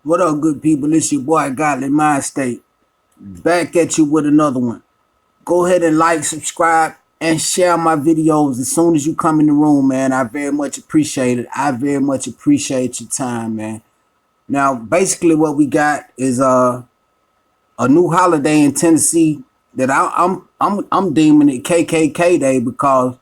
What up, good people? It's your boy Godly Mind State. Back at you with another one. Go ahead and like, subscribe, and share my videos as soon as you come in the room, man. I very much appreciate it. I very much appreciate your time, man. Now, basically, what we got is a new holiday in Tennessee that I'm deeming it KKK Day because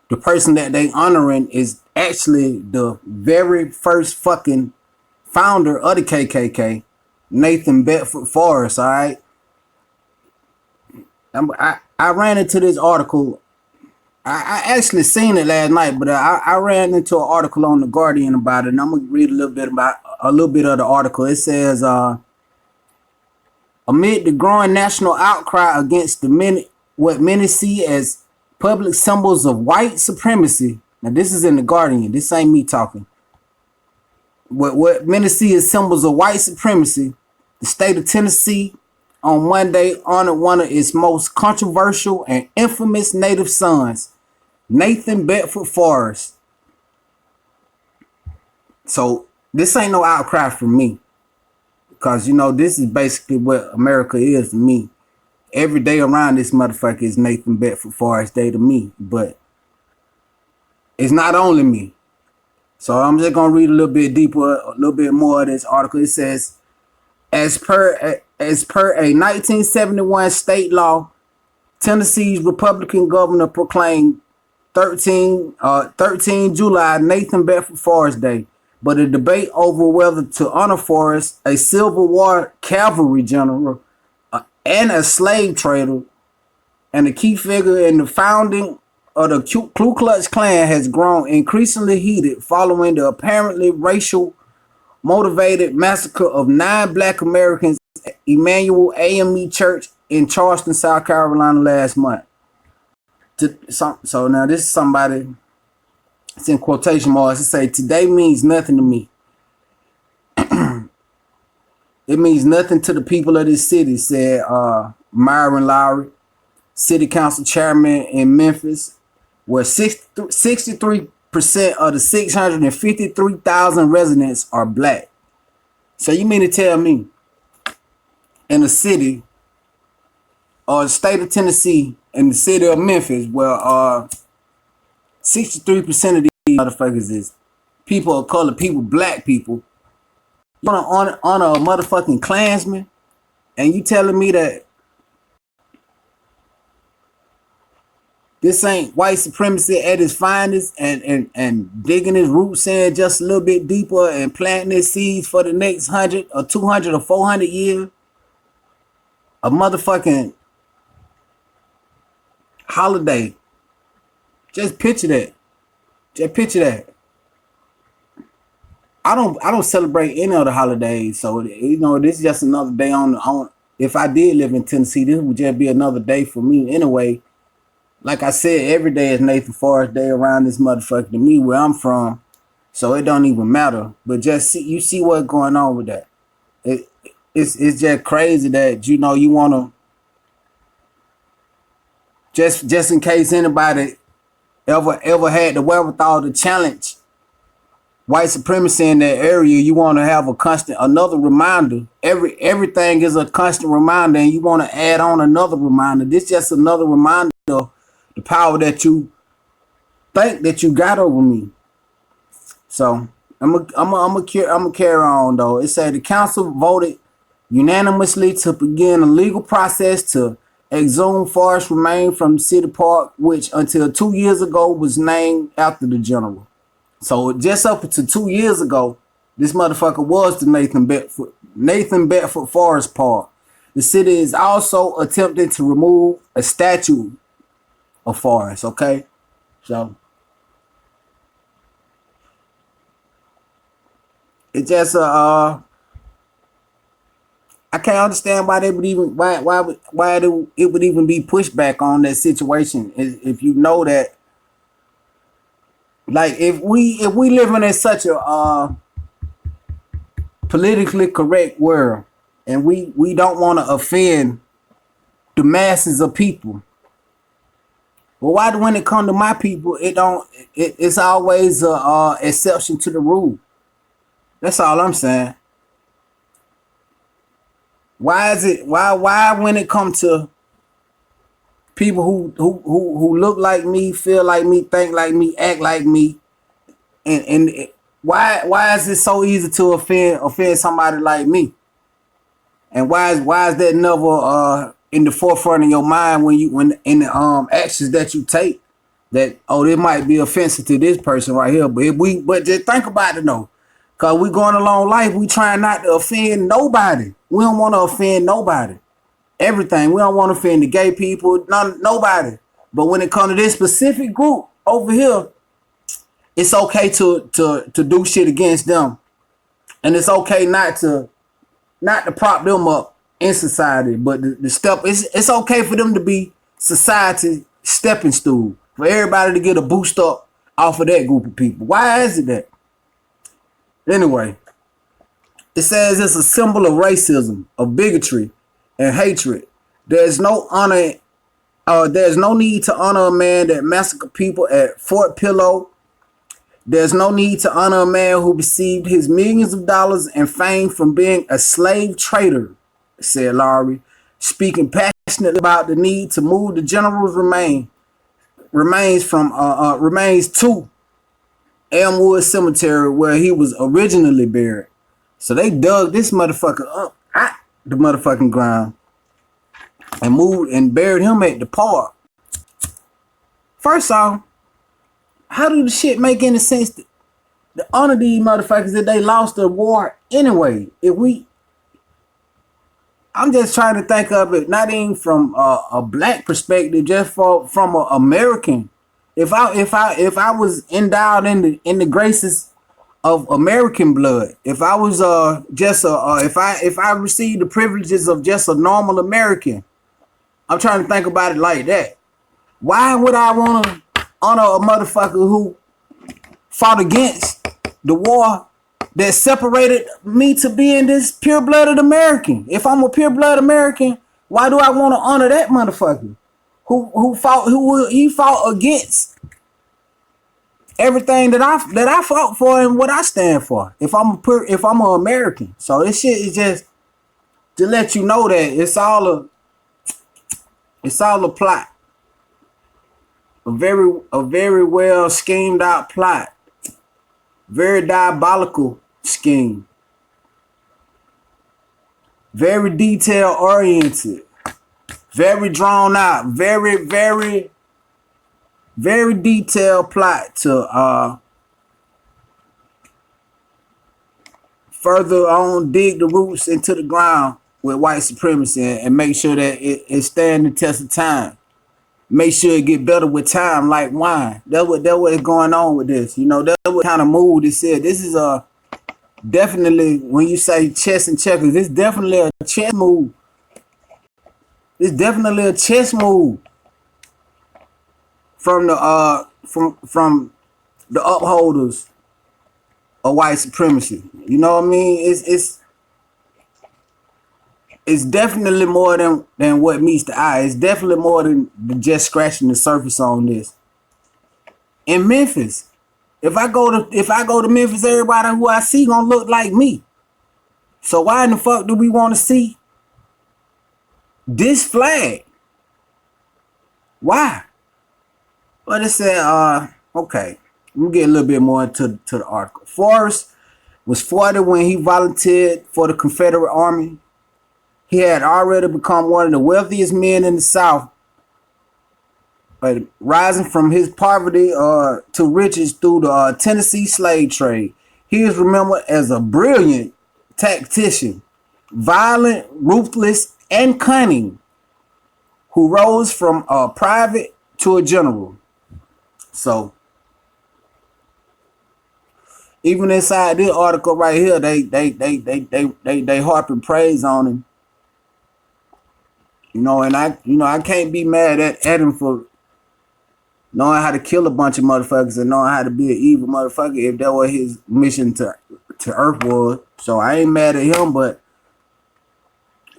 the person that they honoring is actually the very first fucking founder of the KKK, Nathan Bedford Forrest. All right, I ran into this article. I actually seen it last night, but I ran into an article on the Guardian about it, and I'm gonna read a little bit of the article. It says, amid the growing national outcry against what many see as public symbols of white supremacy. Now, this is in the Guardian. This ain't me talking. What many see as symbols of white supremacy, the state of Tennessee on Monday honored one of its most controversial and infamous native sons, Nathan Bedford Forrest. So this ain't no outcry from me, because this is basically what America is to me. Every day around this motherfucker is Nathan Bedford Forrest Day to me, but it's not only me. So I'm just gonna read a little bit deeper, a little bit more of this article. It says, as per a 1971 state law, Tennessee's Republican governor proclaimed 13 July Nathan Bedford Forrest Day, but a debate over whether to honor Forrest, a Civil War cavalry general and a slave trader, and a key figure in the founding of the Ku Klux Klan, has grown increasingly heated following the apparently racial motivated massacre of 9 black Americans at Emmanuel AME Church in Charleston, South Carolina last month. So now this is somebody, it's in quotation marks, it say, today means nothing to me. It means nothing to the people of this city, said Myron Lowry, city council chairman in Memphis, where 63% of the 653,000 residents are black. So you mean to tell me in the city or the state of Tennessee and the city of Memphis, where 63% of these motherfuckers is people of color, black people, you wanna honor a motherfucking Klansman, and you telling me that this ain't white supremacy at its finest, and digging its roots in just a little bit deeper and planting its seeds for the next 100 or 200 or 400 years? A motherfucking holiday. Just picture that. Just picture that. I don't celebrate any other holidays, so this is just another day on. If I did live in Tennessee, this would just be another day for me anyway. Like I said, every day is Nathan Forrest Day around this motherfucker to me where I'm from, so it don't even matter. But just you see what's going on with that. It's just crazy that you wanna just in case anybody ever had the wherewithal to challenge white supremacy in that area, you want to have another reminder. Everything is a constant reminder, and you want to add on another reminder. This just another reminder of the power that you think that you got over me. So I'm carry on though. It said the council voted unanimously to begin a legal process to exhume Forrest remains from City Park, which until 2 years ago was named after the general. So just up to 2 years ago, this motherfucker was the Nathan Bedford Forrest Park. The city is also attempting to remove a statue of Forrest. Okay, so it just I can't understand why they would even it would even be pushback on that situation if you know that. Like if we living in such a politically correct world, and we don't want to offend the masses of people, well, why when it come to my people, it's always a exception to the rule. That's all I'm saying. Why is it? Why when it comes to people who look like me, feel like me, think like me, act like me, and why is it so easy to offend somebody like me? And why is that never in the forefront of your mind when in the actions that you take, that oh, this might be offensive to this person right here, but just think about it though, cause we going along life, we trying not to offend nobody. We don't want to offend nobody. Everything, we don't want to offend the gay people, nobody. But when it comes to this specific group over here, it's okay to do shit against them, and it's okay not to prop them up in society, but the step, it's okay for them to be society stepping stool for everybody to get a boost up off of that group of people. Why is it that? Anyway, it says it's a symbol of racism, of bigotry, and hatred. There's no need to honor a man that massacred people at Fort Pillow. There's no need to honor a man who received his millions of dollars and fame from being a slave trader, said Lowry, speaking passionately about the need to move the general's remains to Elmwood Cemetery, where he was originally buried. So they dug this motherfucker up out the motherfucking ground and moved and buried him at the park. First off, how do the shit make any sense to honor these motherfuckers that they lost the war anyway? I'm just trying to think of it, not even from a black perspective, just from an American. If I was endowed in the graces of American blood, if I was if I received the privileges of just a normal American, I'm trying to think about it like that. Why would I want to honor a motherfucker who fought against the war that separated me to being this pure-blooded American? If I'm a pure-blooded American, why do I want to honor that motherfucker who fought against everything that I fought for and what I stand for? If I'm an American, so this shit is just to let you know that it's all a plot. A very well schemed out plot. Very diabolical scheme. Very detail oriented. Very drawn out. Very, very, very detailed plot to further on dig the roots into the ground with white supremacy and make sure that it stand the test of time. Make sure it get better with time, like wine. That's what is going on with this. You know, that's what kind of mood it said. This is definitely, when you say chess and checkers, it's definitely a chess move. It's definitely a chess move from the from the upholders of white supremacy. You know what I mean? It's definitely more than what meets the eye. It's definitely more than just scratching the surface on this. In Memphis, if I go to Memphis, everybody who I see gonna look like me. So why in the fuck do we want to see this flag? Why? But it said, okay, let me get a little bit more into the article. Forrest was 40 when he volunteered for the Confederate Army. He had already become one of the wealthiest men in the South, but rising from his poverty to riches through the Tennessee slave trade. He is remembered as a brilliant tactician, violent, ruthless, and cunning, who rose from a private to a general. So, even inside this article right here, they harping praise on him. You know, and I can't be mad at him for knowing how to kill a bunch of motherfuckers and knowing how to be an evil motherfucker if that was his mission to Earth was. So I ain't mad at him, but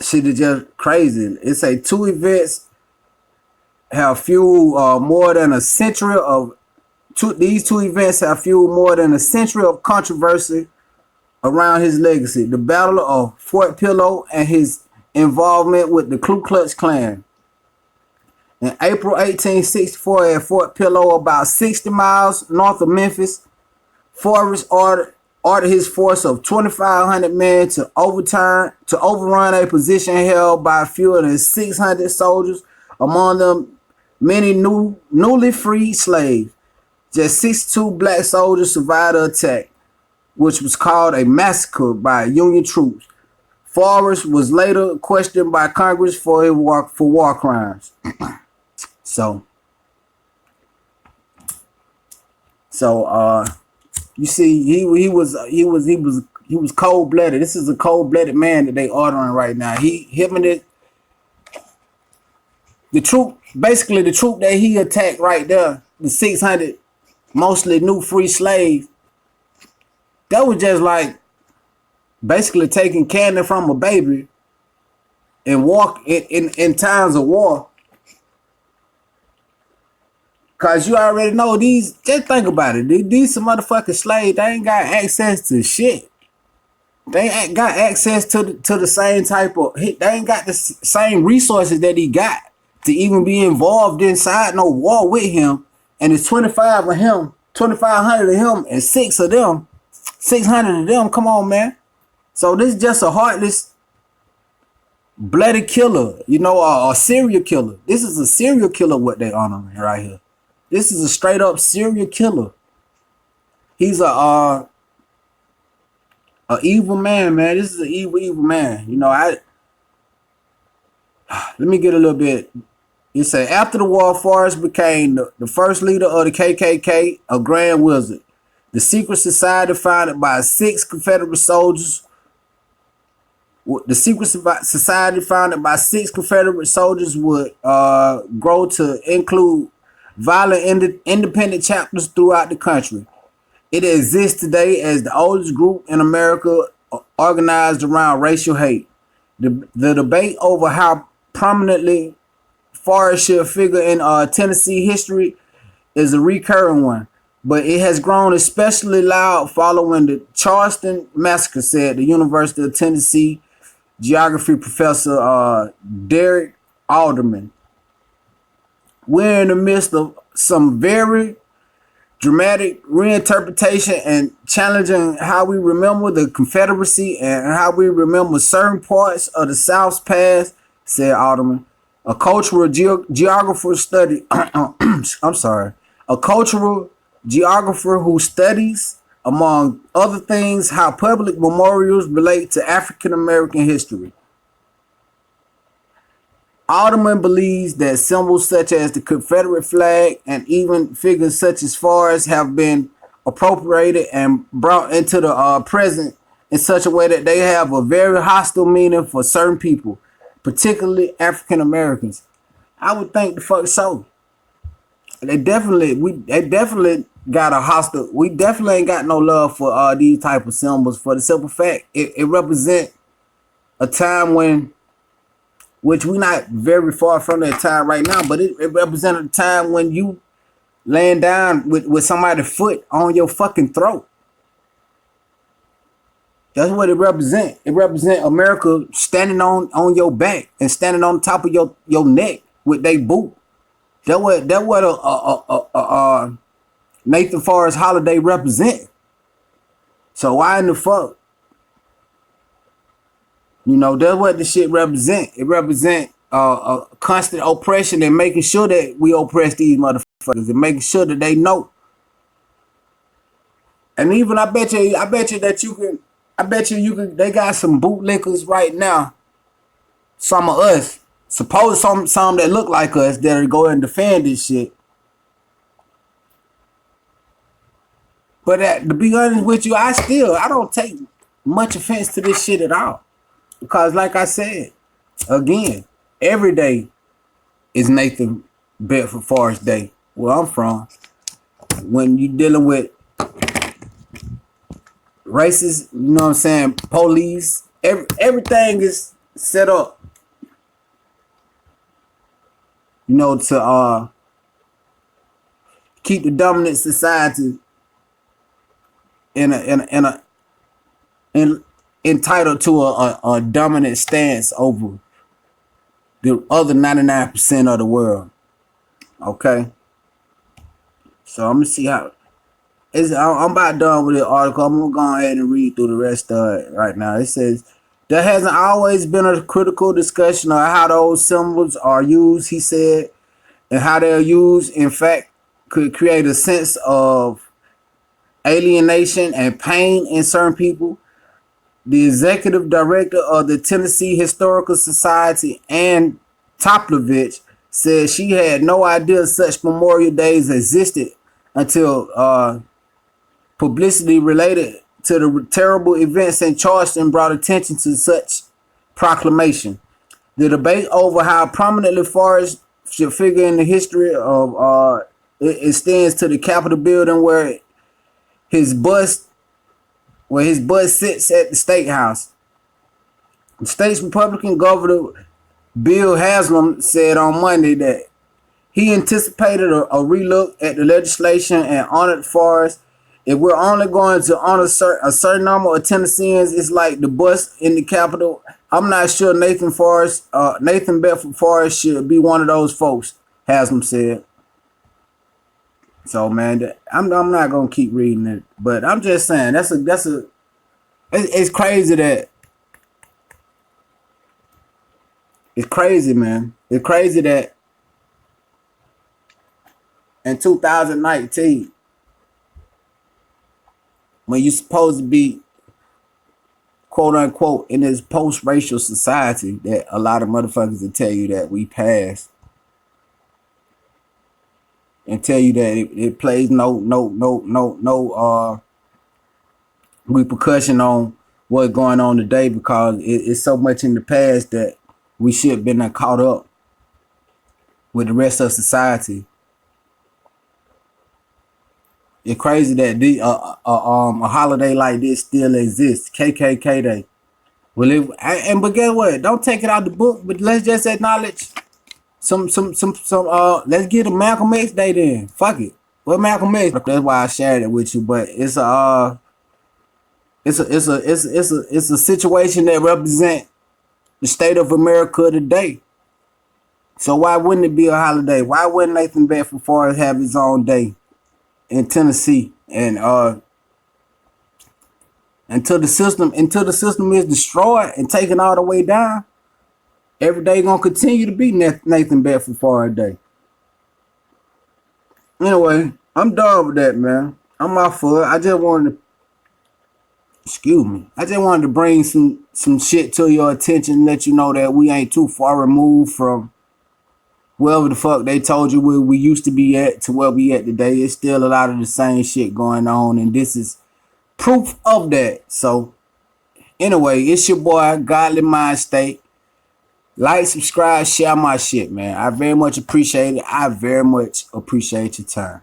shit is just crazy. It say two events have fueled more than a century of these two events have fueled more than a century of controversy around his legacy. The Battle of Fort Pillow and his involvement with the Ku Klux Klan. In April 1864, at Fort Pillow, about 60 miles north of Memphis, Forrest ordered his force of 2,500 men to overrun a position held by fewer than 600 soldiers, among them many newly freed slaves. Just 62 black soldiers survived the attack, which was called a massacre by Union troops. Forrest was later questioned by Congress for war crimes. So you see, he was cold blooded. This is a cold blooded man that they ordering right now. The troop that he attacked right there, the 600 mostly new free slaves, that was just like basically taking candy from a baby and walk in times of war. Cause you already know these. Just think about it. These some motherfucking slaves. They ain't got access to shit. They ain't got access to the same type of. They ain't got the same resources that he got to even be involved inside no war with him. And it's 25 of him, 2,500 of him, and 600 of them. Come on, man. So this is just a heartless, bloody killer. You know, a serial killer. This is a serial killer. What they honoring right here. This is a straight up serial killer. He's a evil man, man. This is an evil man. You know, let me get a little bit. It said, after the war, Forrest became the first leader of the KKK, a Grand Wizard. The secret society founded by 6 Confederate soldiers. The secret society founded by 6 Confederate soldiers would grow to include violent independent chapters throughout the country. It exists today as the oldest group in America organized around racial hate. The debate over how prominently Forrest should figure in Tennessee history is a recurring one, but it has grown especially loud following the Charleston massacre, said the University of Tennessee geography professor Derek Alderman. We're in the midst of some very dramatic reinterpretation and challenging how we remember the Confederacy and how we remember certain parts of the South's past, said Alderman. A cultural geographer who studies, among other things, how public memorials relate to African American history. Alderman believes that symbols such as the Confederate flag and even figures such as Forrest have been appropriated and brought into the present in such a way that they have a very hostile meaning for certain people, particularly African Americans. I would think the fuck so. They definitely got a hostile. We definitely ain't got no love for these type of symbols, for the simple fact it represent a time when, which we're not very far from that time right now, but it represented a time when you laying down with somebody's foot on your fucking throat. That's what it represents. It represents America standing on your back and standing on top of your neck with their boot. That what Nathan Forrest Holiday represent. So why in the fuck? You know, that's what the shit represent. It represent a constant oppression and making sure that we oppress these motherfuckers and making sure that they know. And even I bet you that you can. They got some bootlickers right now. Some of us, suppose some that look like us that'll go and defend this shit. But to be honest with you, I don't take much offense to this shit at all. Because like I said, again, every day is Nathan Bedford Forrest Day, where I'm from. When you dealing with racist, you know what I'm saying, police, everything is set up, you know, to keep the dominant society in entitled to a dominant stance over the other 99% of the world. Okay, so I'm gonna see how. I'm about done with the article. I'm gonna go ahead and read through the rest of it right now. It says there hasn't always been a critical discussion on how those symbols are used, he said, and how they're used, in fact, could create a sense of alienation and pain in certain people. The executive director of the Tennessee Historical Society, Ann Toplovich, said she had no idea such Memorial Days existed until publicity related to the terrible events in Charleston brought attention to such proclamation. The debate over how prominently Forrest should figure in the history of it extends to the Capitol building his bust sits at the State House. The state's Republican Governor Bill Haslam said on Monday that he anticipated a relook at the legislation and honored Forrest. If we're only going to honor a certain number of Tennesseans, it's like the bus in the Capitol. I'm not sure Nathan Bedford Forrest should be one of those folks, Haslam said. So man, I'm not gonna keep reading it, but I'm just saying it's crazy it's crazy, man. It's crazy that in 2019, when you're supposed to be quote unquote in this post-racial society, that a lot of motherfuckers will tell you that we passed and tell you that it plays no repercussion on what's going on today because it's so much in the past that we should have been caught up with the rest of society. It's crazy that a holiday like this still exists. KKK Day. Well, but guess what? Don't take it out the book. But let's just acknowledge some. Let's get a Malcolm X Day then. Fuck it. Well, Malcolm X. That's why I shared it with you. But it's a situation that represents the state of America today. So why wouldn't it be a holiday? Why wouldn't Nathan Bedford Forrest have his own day in Tennessee? And until the system is destroyed and taken all the way down, every day gonna continue to be Nathan Bedford Forrest Day. Anyway, I'm done with that, man. I'm off for it. I just wanted to bring some shit to your attention and let you know that we ain't too far removed from wherever the fuck they told you where we used to be at to where we at today. It's still a lot of the same shit going on, and this is proof of that. So anyway, it's your boy Godly Mind State. Like, subscribe, share my shit, man. I very much appreciate it. I very much appreciate your time.